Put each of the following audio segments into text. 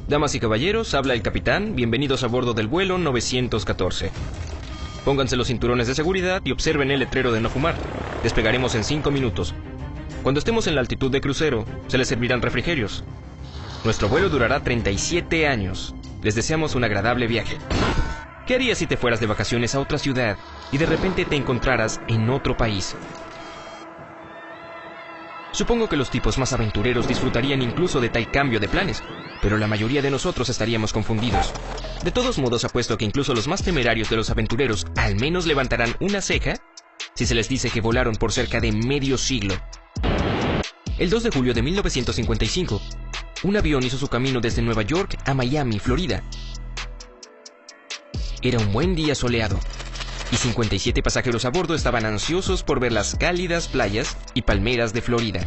Damas y caballeros, habla el capitán. Bienvenidos a bordo del vuelo 914. Pónganse los cinturones de seguridad y observen el letrero de no fumar. Despegaremos en 5 minutos. Cuando estemos en la altitud de crucero, se les servirán refrigerios. Nuestro vuelo durará 37 años. Les deseamos un agradable viaje. ¿Qué harías si te fueras de vacaciones a otra ciudad y de repente te encontraras en otro país? Supongo que los tipos más aventureros disfrutarían incluso de tal cambio de planes, pero la mayoría de nosotros estaríamos confundidos. De todos modos, apuesto que incluso los más temerarios de los aventureros al menos levantarán una ceja si se les dice que volaron por cerca de medio siglo. El 2 de julio de 1955, un avión hizo su camino desde Nueva York a Miami, Florida. Era un buen día soleado, y 57 pasajeros a bordo estaban ansiosos por ver las cálidas playas y palmeras de Florida.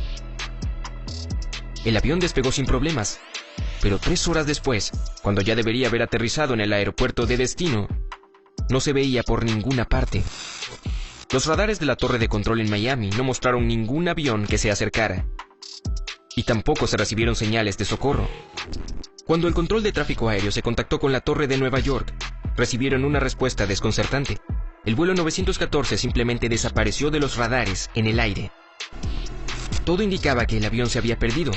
El avión despegó sin problemas, pero 3 horas después, cuando ya debería haber aterrizado en el aeropuerto de destino, no se veía por ninguna parte. Los radares de la torre de control en Miami no mostraron ningún avión que se acercara, y tampoco se recibieron señales de socorro. Cuando el control de tráfico aéreo se contactó con la torre de Nueva York, recibieron una respuesta desconcertante. El vuelo 914 simplemente desapareció de los radares en el aire. Todo indicaba que el avión se había perdido.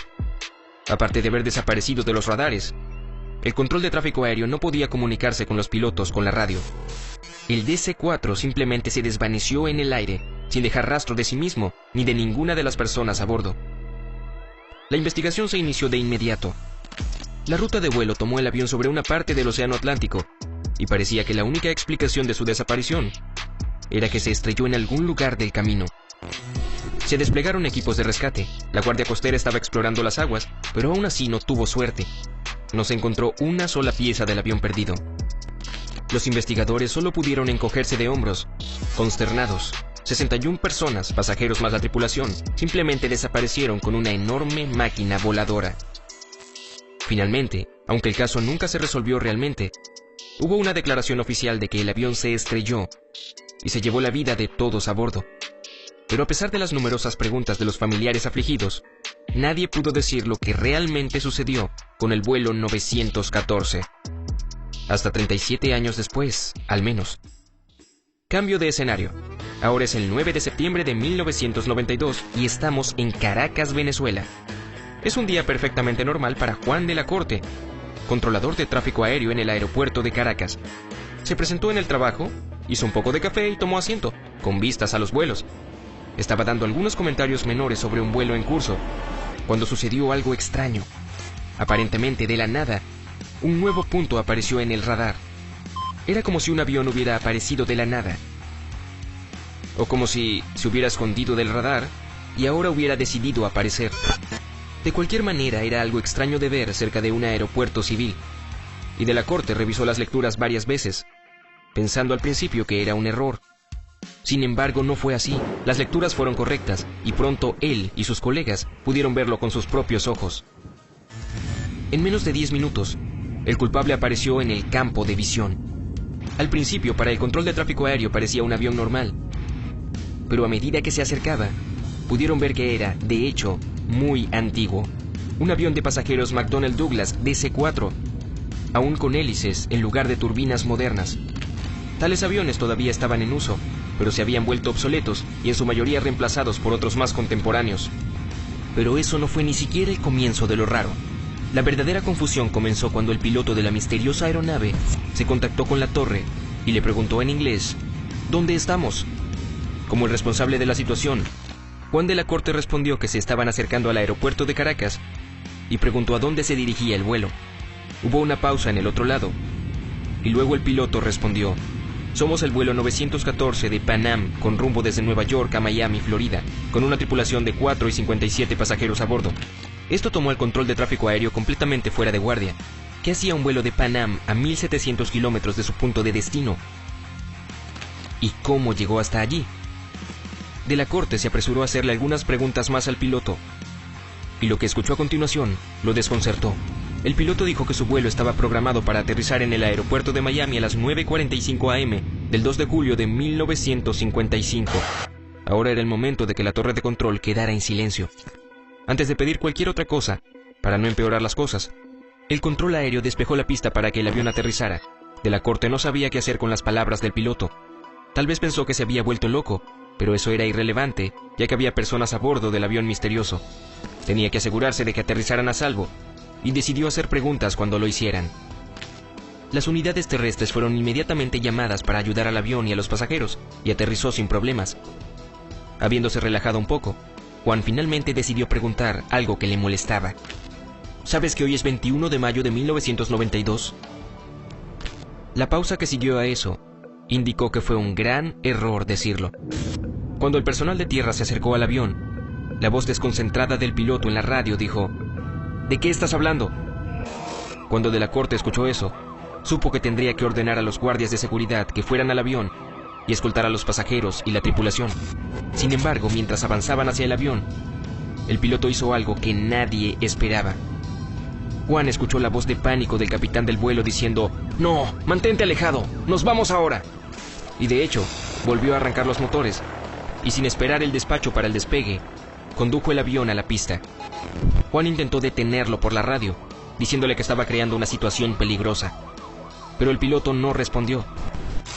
Aparte de haber desaparecido de los radares, el control de tráfico aéreo no podía comunicarse con los pilotos con la radio. El DC-4 simplemente se desvaneció en el aire, sin dejar rastro de sí mismo ni de ninguna de las personas a bordo. La investigación se inició de inmediato. La ruta de vuelo tomó el avión sobre una parte del Océano Atlántico, y parecía que la única explicación de su desaparición era que se estrelló en algún lugar del camino. Se desplegaron equipos de rescate. La Guardia Costera estaba explorando las aguas, pero aún así no tuvo suerte. No se encontró una sola pieza del avión perdido. Los investigadores solo pudieron encogerse de hombros, consternados. 61 personas, pasajeros más la tripulación, simplemente desaparecieron con una enorme máquina voladora. Finalmente, aunque el caso nunca se resolvió realmente, hubo una declaración oficial de que el avión se estrelló y se llevó la vida de todos a bordo. Pero a pesar de las numerosas preguntas de los familiares afligidos, nadie pudo decir lo que realmente sucedió con el vuelo 914. Hasta 37 años después, al menos. Cambio de escenario. Ahora es el 9 de septiembre de 1992 y estamos en Caracas, Venezuela. Es un día perfectamente normal para Juan de la Corte, controlador de tráfico aéreo en el aeropuerto de Caracas. Se presentó en el trabajo, hizo un poco de café y tomó asiento, con vistas a los vuelos. Estaba dando algunos comentarios menores sobre un vuelo en curso, cuando sucedió algo extraño. Aparentemente, de la nada, un nuevo punto apareció en el radar. Era como si un avión hubiera aparecido de la nada. O como si se hubiera escondido del radar y ahora hubiera decidido aparecer. De cualquier manera, era algo extraño de ver cerca de un aeropuerto civil. Y de la Corte revisó las lecturas varias veces, pensando al principio que era un error. Sin embargo, no fue así. Las lecturas fueron correctas, y pronto él y sus colegas pudieron verlo con sus propios ojos. En menos de 10 minutos, el culpable apareció en el campo de visión. Al principio, para el control de tráfico aéreo parecía un avión normal, pero a medida que se acercaba, pudieron ver que era, de hecho, muy antiguo. Un avión de pasajeros McDonnell Douglas DC-4, aún con hélices en lugar de turbinas modernas. Tales aviones todavía estaban en uso, pero se habían vuelto obsoletos y en su mayoría reemplazados por otros más contemporáneos. Pero eso no fue ni siquiera el comienzo de lo raro. La verdadera confusión comenzó cuando el piloto de la misteriosa aeronave se contactó con la torre y le preguntó en inglés, ¿dónde estamos? Como el responsable de la situación, Juan de la Corte respondió que se estaban acercando al aeropuerto de Caracas y preguntó a dónde se dirigía el vuelo. Hubo una pausa en el otro lado, y luego el piloto respondió, somos el vuelo 914 de Pan Am con rumbo desde Nueva York a Miami, Florida, con una tripulación de 4 y 57 pasajeros a bordo. Esto tomó el control de tráfico aéreo completamente fuera de guardia. ¿Qué hacía un vuelo de Pan Am a 1700 kilómetros de su punto de destino? ¿Y cómo llegó hasta allí? De la Corte se apresuró a hacerle algunas preguntas más al piloto, y lo que escuchó a continuación lo desconcertó. El piloto dijo que su vuelo estaba programado para aterrizar en el aeropuerto de Miami a las 9:45 am del 2 de julio de 1955. Ahora era el momento de que la torre de control quedara en silencio. Antes de pedir cualquier otra cosa, para no empeorar las cosas, El control aéreo despejó la pista para que el avión aterrizara. De la corte no sabía qué hacer con las palabras del piloto. Tal vez pensó que se había vuelto loco, pero eso era irrelevante, ya que había personas a bordo del avión misterioso. Tenía que asegurarse de que aterrizaran a salvo, y decidió hacer preguntas cuando lo hicieran. Las unidades terrestres fueron inmediatamente llamadas para ayudar al avión y a los pasajeros, y aterrizó sin problemas. Habiéndose relajado un poco, Juan finalmente decidió preguntar algo que le molestaba. ¿Sabes que hoy es 21 de mayo de 1992? La pausa que siguió a eso indicó que fue un gran error decirlo. Cuando el personal de tierra se acercó al avión, la voz desconcentrada del piloto en la radio dijo: ¿De qué estás hablando? Cuando de la corte escuchó eso, supo que tendría que ordenar a los guardias de seguridad que fueran al avión y escoltar a los pasajeros y la tripulación. Sin embargo, mientras avanzaban hacia el avión, el piloto hizo algo que nadie esperaba. Juan escuchó la voz de pánico del capitán del vuelo diciendo: «¡No! ¡Mantente alejado! ¡Nos vamos ahora!». Y de hecho, volvió a arrancar los motores, y sin esperar el despacho para el despegue, condujo el avión a la pista. Juan intentó detenerlo por la radio, diciéndole que estaba creando una situación peligrosa. Pero el piloto no respondió.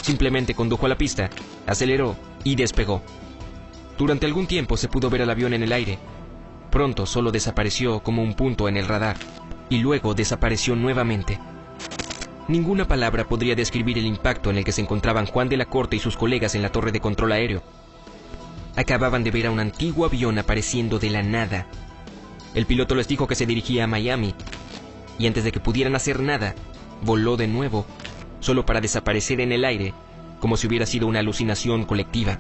Simplemente condujo a la pista, aceleró y despegó. Durante algún tiempo se pudo ver al avión en el aire. Pronto solo desapareció como un punto en el radar, y luego desapareció nuevamente. Ninguna palabra podría describir el impacto en el que se encontraban Juan de la Corte y sus colegas en la torre de control aéreo. Acababan de ver a un antiguo avión apareciendo de la nada. El piloto les dijo que se dirigía a Miami, y antes de que pudieran hacer nada, voló de nuevo, solo para desaparecer en el aire, como si hubiera sido una alucinación colectiva.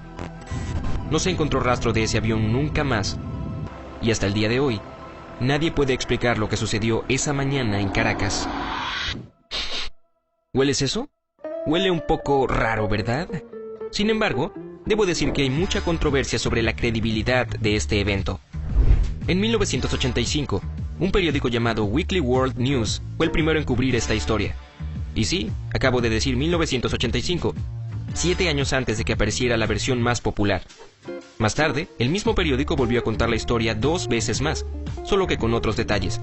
No se encontró rastro de ese avión nunca más, y hasta el día de hoy, nadie puede explicar lo que sucedió esa mañana en Caracas. ¿Hueles eso? Huele un poco raro, ¿verdad? Sin embargo, debo decir que hay mucha controversia sobre la credibilidad de este evento. En 1985, un periódico llamado Weekly World News fue el primero en cubrir esta historia. Y sí, acabo de decir 1985, 7 años antes de que apareciera la versión más popular. Más tarde, el mismo periódico volvió a contar la historia 2 veces más, solo que con otros detalles.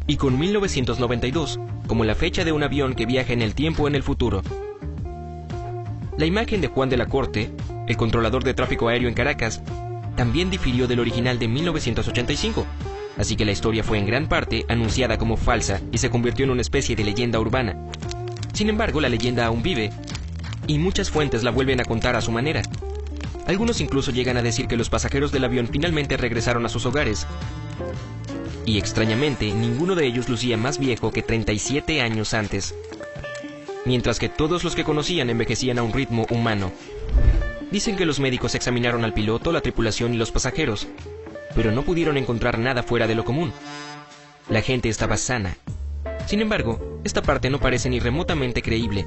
Y con 1992 como la fecha de un avión que viaja en el tiempo en el futuro. La imagen de Juan de la Corte, el controlador de tráfico aéreo en Caracas, también difirió del original de 1985, así que la historia fue en gran parte anunciada como falsa y se convirtió en una especie de leyenda urbana. Sin embargo, la leyenda aún vive, y muchas fuentes la vuelven a contar a su manera. Algunos incluso llegan a decir que los pasajeros del avión finalmente regresaron a sus hogares. Y extrañamente, ninguno de ellos lucía más viejo que 37 años antes, mientras que todos los que conocían envejecían a un ritmo humano. Dicen que los médicos examinaron al piloto, la tripulación y los pasajeros, pero no pudieron encontrar nada fuera de lo común. La gente estaba sana. Sin embargo, esta parte no parece ni remotamente creíble,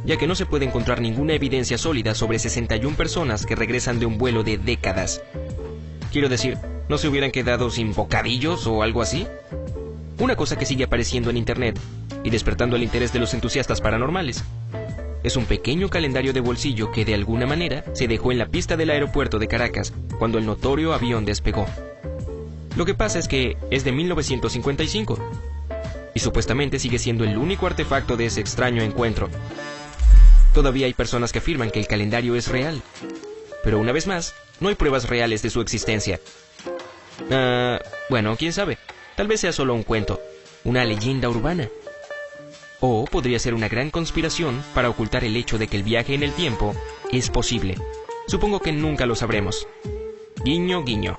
ya que no se puede encontrar ninguna evidencia sólida sobre 61 personas que regresan de un vuelo de décadas. Quiero decir, ¿no se hubieran quedado sin bocadillos o algo así? Una cosa que sigue apareciendo en internet y despertando el interés de los entusiastas paranormales es un pequeño calendario de bolsillo que de alguna manera se dejó en la pista del aeropuerto de Caracas cuando el notorio avión despegó. Lo que pasa es que es de 1955 y supuestamente sigue siendo el único artefacto de ese extraño encuentro. Todavía hay personas que afirman que el calendario es real, pero una vez más, no hay pruebas reales de su existencia. Bueno, quién sabe, tal vez sea solo un cuento, una leyenda urbana. O podría ser una gran conspiración para ocultar el hecho de que el viaje en el tiempo es posible. Supongo que nunca lo sabremos. Guiño, guiño.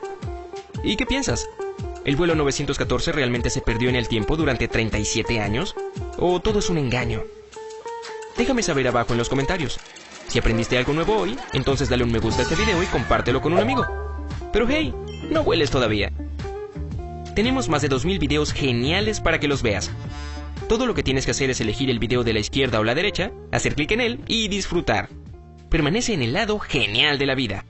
¿Y qué piensas? ¿El vuelo 914 realmente se perdió en el tiempo durante 37 años? ¿O todo es un engaño? Déjame saber abajo en los comentarios. Si aprendiste algo nuevo hoy, entonces dale un me gusta a este video y compártelo con un amigo. Pero hey, no hueles todavía. Tenemos más de 2000 videos geniales para que los veas. Todo lo que tienes que hacer es elegir el video de la izquierda o la derecha, hacer clic en él y disfrutar. Permanece en el lado genial de la vida.